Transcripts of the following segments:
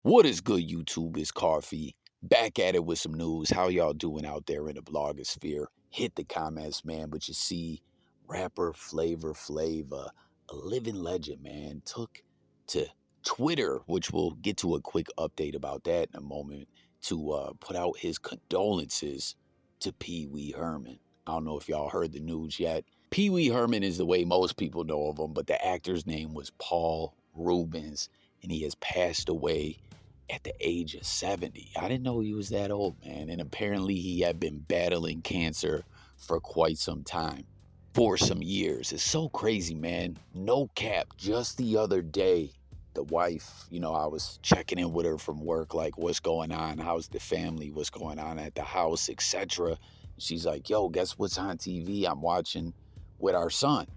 What is good, YouTube? It's Coffee. Back at it with some news. How y'all doing out there in the blogosphere? Hit the comments, man. But you see, rapper Flavor Flav, a living legend, man, took to Twitter, which we'll get to a quick update about that in a moment, to put out his condolences to Pee Wee Herman. I don't know if y'all heard the news yet. Pee Wee Herman is the way most people know of him, but the actor's name was Paul Reubens, and he has passed away at the age of 70. I didn't know he was that old, man. And apparently he had been battling cancer for quite some time, for some years. It's so crazy, man. No cap. Just the other day, the wife, I was checking in with her from work, like, what's going on? How's the family? What's going on at the house, etc. She's like, yo, guess what's on TV? I'm watching with our son,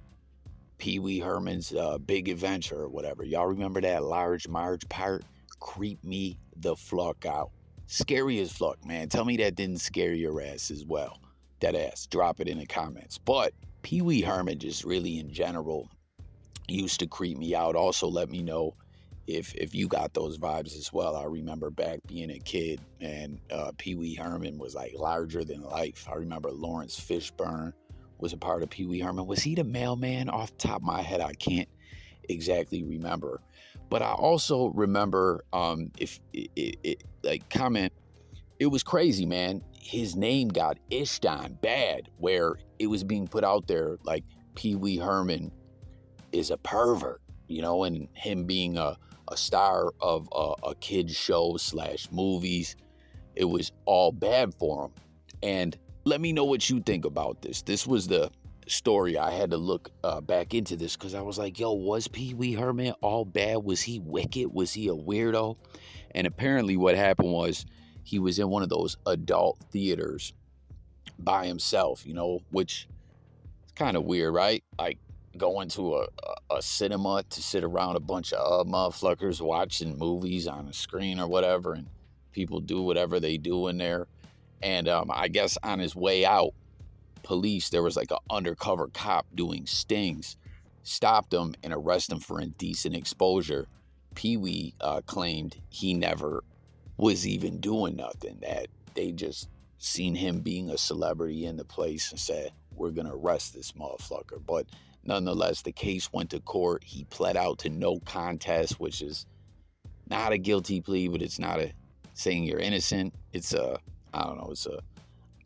Pee Wee Herman's Big Adventure or whatever. Y'all remember that Large Marge part? Creep me the fuck out. Scary as fuck, man. Tell me that didn't scare your ass as well. That ass. Drop it in the comments. But Pee Wee Herman just really in general used to creep me out. Also, let me know if you got those vibes as well. I remember back being a kid, and Pee Wee Herman was like larger than life. I remember Lawrence Fishburne was a part of Pee Wee Herman. Was he the mailman? Off the top of my head, I can't exactly remember. But I also remember, comment, it was crazy, man. His name got ished on bad, where it was being put out there like Pee Wee Herman is a pervert, and him being a star of a kid's show / movies, it was all bad for him. And let me know what you think about this. This was the story. I had to look back into this because I was like, yo, was Pee Wee Herman all bad? Was he wicked? Was he a weirdo? And apparently what happened was he was in one of those adult theaters by himself, which is kind of weird, right? Like going to a cinema to sit around a bunch of motherfuckers watching movies on a screen or whatever, and people do whatever they do in there. And I guess on his way out, police, there was like an undercover cop doing stings, stopped him and arrested him for indecent exposure. Pee Wee claimed he never was even doing nothing, that they just seen him being a celebrity in the place and said, we're going to arrest this motherfucker. But nonetheless, the case went to court. He pled out to no contest, which is not a guilty plea, but it's not a saying you're innocent. It's a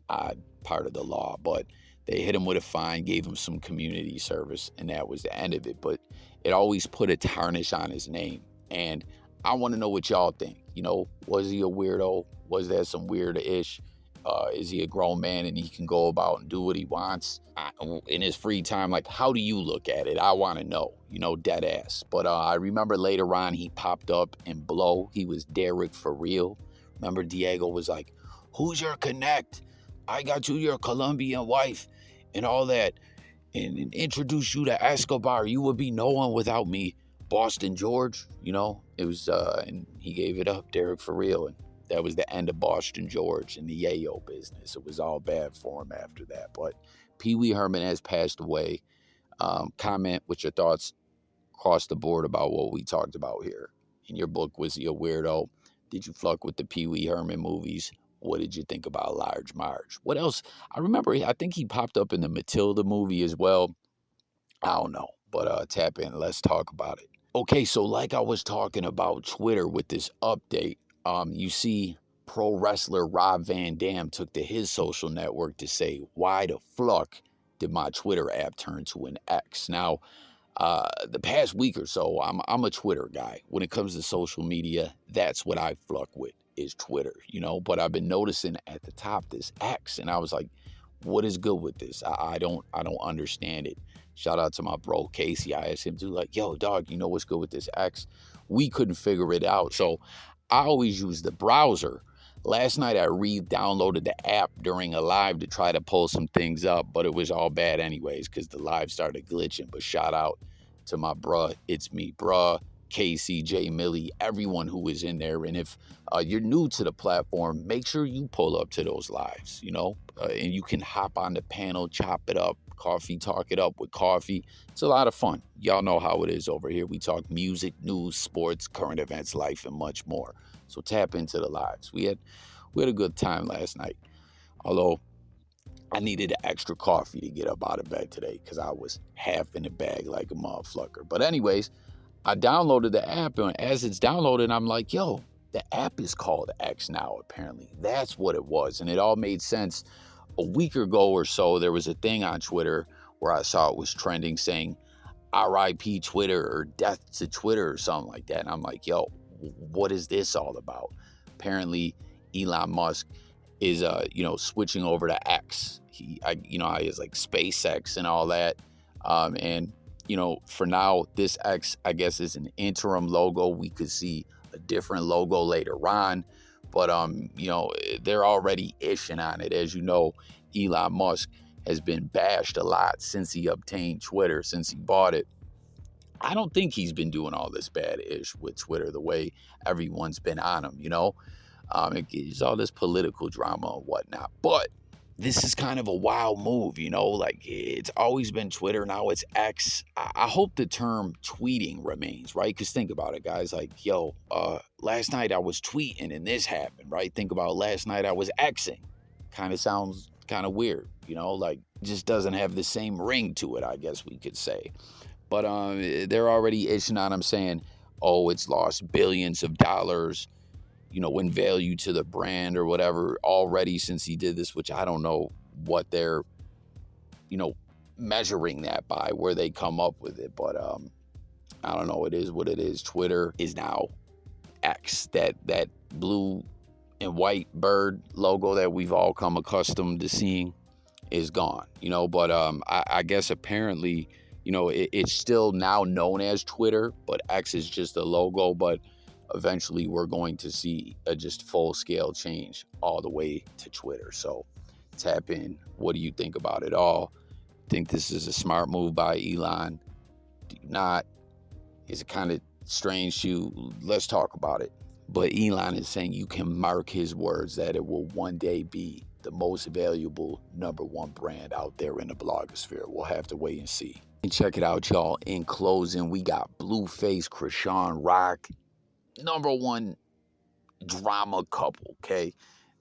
odd part of the law, but they hit him with a fine, gave him some community service, and that was the end of it. But it always put a tarnish on his name. And I want to know what y'all think. Was he a weirdo? Was that some weird-ish? Is he a grown man and he can go about and do what he wants in his free time? Like, how do you look at it? I want to know, dead ass. But I remember later on he popped up in Blow. He was Derek for real. Remember Diego was like, who's your connect? I got you your Colombian wife and all that, and introduce you to Escobar. You would be no one without me. Boston George, it was, and he gave it up, Derek for real. And that was the end of Boston George and the yayo business. It was all bad for him after that. But Pee Wee Herman has passed away. Comment with your thoughts across the board about what we talked about here. In your book, was he a weirdo? Did you fuck with the Pee Wee Herman movies? What did you think about Large Marge? What else? I remember, I think he popped up in the Matilda movie as well. I don't know, but tap in. Let's talk about it. Okay, so like I was talking about Twitter with this update, you see pro wrestler Rob Van Dam took to his social network to say, why the fuck did my Twitter app turn to an X? Now, the past week or so, I'm a Twitter guy. When it comes to social media, that's what I fuck with, is Twitter, but I've been noticing at the top this X, and I was like, what is good with this? I don't understand it. Shout out to my bro Casey. I asked him to, like, yo, dog, what's good with this X? We couldn't figure it out. So I always use the browser. Last night I re-downloaded the app during a live to try to pull some things up, but it was all bad anyways because the live started glitching. But shout out to my bruh, it's me, bruh, Casey, J Millie, everyone who is in there. And if you're new to the platform, make sure you pull up to those lives, and you can hop on the panel, chop it up, Coffee Talk It Up with Coffee. It's a lot of fun. Y'all know how it is over here. We talk music, news, sports, current events, life, and much more. So tap into the lives. We had a good time last night. Although I needed an extra coffee to get up out of bed today because I was half in the bag like a motherfucker. But anyways, I downloaded the app, and as it's downloaded, I'm like, yo, the app is called X now, apparently. That's what it was. And it all made sense. A week ago or so, there was a thing on Twitter where I saw it was trending saying RIP Twitter or death to Twitter or something like that. And I'm like, yo, what is this all about? Apparently, Elon Musk is, switching over to X. He has like SpaceX and all that. And for now, this X, I guess, is an interim logo. We could see a different logo later on. But, they're already ishing on it. As you know, Elon Musk has been bashed a lot since he obtained Twitter, since he bought it. I don't think he's been doing all this bad ish with Twitter the way everyone's been on him, It's all this political drama and whatnot. But this is kind of a wild move, like it's always been Twitter. Now it's X. I hope the term tweeting remains, right? Because think about it, guys. Like, last night I was tweeting and this happened, right? Think about last night I was Xing. Kind of sounds kind of weird, like just doesn't have the same ring to it, I guess we could say. But they're already ishing on him saying, oh, it's lost billions of dollars, in value to the brand or whatever already since he did this, which I don't know what they're, measuring that by, where they come up with it. But I don't know. It is what it is. Twitter is now X. That blue and white bird logo that we've all come accustomed to seeing is gone, But I guess apparently, it's still now known as Twitter, but X is just a logo. But eventually we're going to see a just full-scale change all the way to Twitter. So tap in. What do you think about it all? Think this is a smart move by Elon? Do you not? Is it kind of strange to you? Let's talk about it. But Elon is saying you can mark his words that it will one day be the most valuable #1 brand out there in the blogosphere. We'll have to wait and see. And check it out, y'all. In closing, we got Blueface, Krishan Rock, #1 drama couple, okay?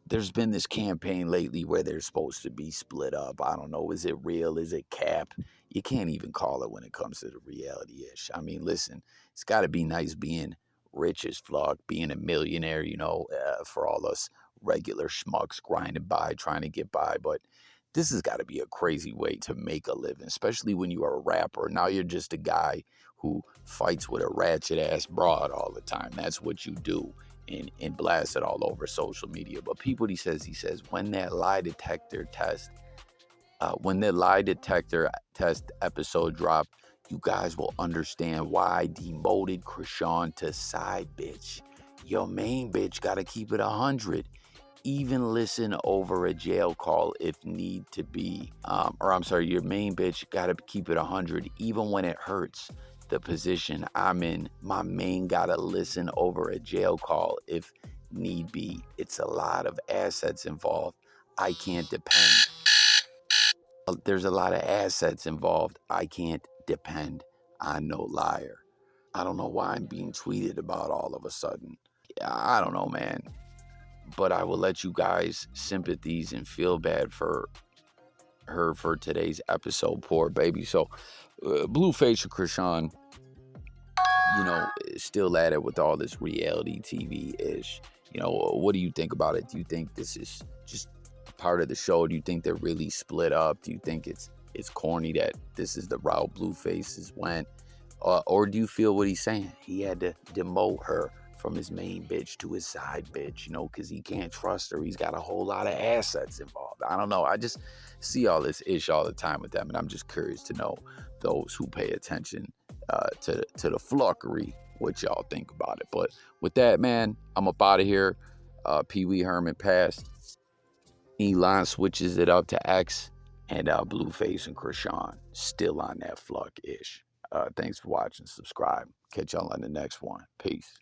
There's been this campaign lately where they're supposed to be split up. I don't know. Is it real? Is it cap? You can't even call it when it comes to the reality-ish. I mean, listen, it's got to be nice being rich as fuck, being a millionaire, for all us regular schmucks grinding by, trying to get by. But this has got to be a crazy way to make a living, especially when you are a rapper. Now you're just a guy who fights with a ratchet-ass broad all the time. That's what you do, and blast it all over social media. But people, he says, when that lie detector test episode dropped, you guys will understand why I demoted Krishan to side bitch. Your main bitch got to keep it 100. Even listen over a jail call if need to be. Your main bitch got to keep it 100 even when it hurts. The position I'm in, my main got to listen over a jail call if need be. It's a lot of assets involved. I can't depend. There's a lot of assets involved. I can't depend on no liar. I don't know why I'm being tweeted about all of a sudden. I don't know, man. But I will let you guys sympathies and feel bad for her for today's episode. Poor baby. So, Blueface or Krishan, still at it with all this reality TV-ish. What do you think about it? Do you think this is just part of the show? Do you think they're really split up? Do you think it's corny that this is the route Blueface went? Or do you feel what he's saying? He had to demote her from his main bitch to his side bitch, because he can't trust her. He's got a whole lot of assets involved. I don't know. I just see all this ish all the time with them, and I'm just curious to know, those who pay attention to the flunkery, what y'all think about it. But with that, man, I'm up out of here. Pee Wee Herman passed. Elon switches it up to X, and Blueface and Krishan still on that fluck-ish. Thanks for watching. Subscribe. Catch y'all on the next one. Peace.